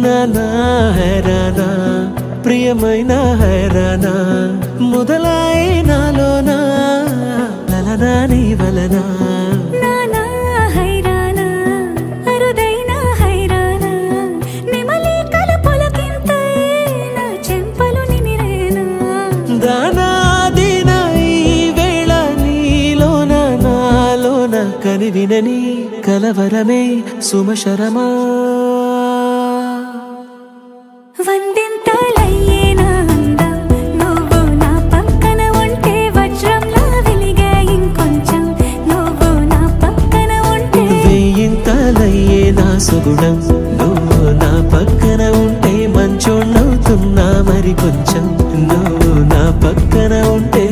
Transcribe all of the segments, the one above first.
నానా హైరానా ప్రియమైన హైరానా మొదలై నాలోనా లలనా నీ వలనా నానా హైరానా అరుదైన హైరానా నిమలి కలపులకింతై నా చెంపలు నిమిరేనా దానాదిన ఈ వేళ నీలోన నాలోన కనివినని కలవరమే సుమశరమా వందింతలయ్యేనా అందం నువ్వు నా పక్కన ఉంటే వజ్రంలా వెలిగే ఇంకొంచెం నువ్వు నా పక్కన ఉంటే వెయ్యింతలయ్యే నా సుగుణం నువ్వు నా పక్కన ఉంటే మంచోణ్ణవుతున్నా మరి కొంచెం నువ్వు నా పక్కన ఉంటే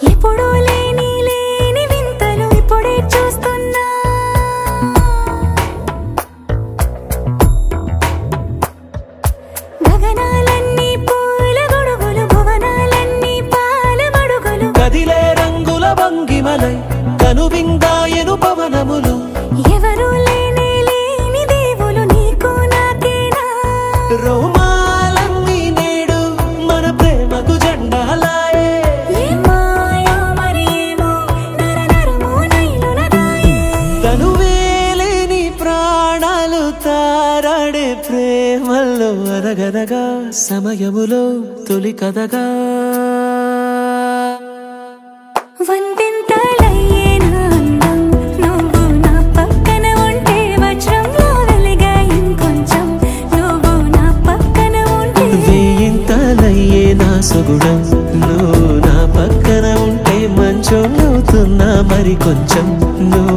ఎప్పుడూ లేని వింతలు ఇప్పుడే చూస్తున్నా గగనాలన్నీ పూల గొడుగులు భువనాలన్నీ పాల మడుగులు కదిలే రంగుల భంగిమలై కనువిందాయను పవనములు ఎవరూ లేని దేవులు నీకు నాకేనా రోమాలన్నీ నేడు మన ప్రేమకు జెండాలాయే ఏమాయో మరేమో నరనరమో నైలునదాయే తనువేలేని ప్రాణాలు తారాడే ప్రేమల్లో అనగనగా సమయములో తొలి కథగా వందింతలయ్యేనా అందం నువ్వు నా పక్కన ఉంటే వజ్రంలా వెలిగే ఇంకొంచెం నువ్వు నా పక్కన ఉంటే వెయ్యింతలయ్యే నా సుగుణం నువ్వు నా పక్కన ఉంటే మంచోణ్ణవుతున్నా మరి కొంచెం నువ్వు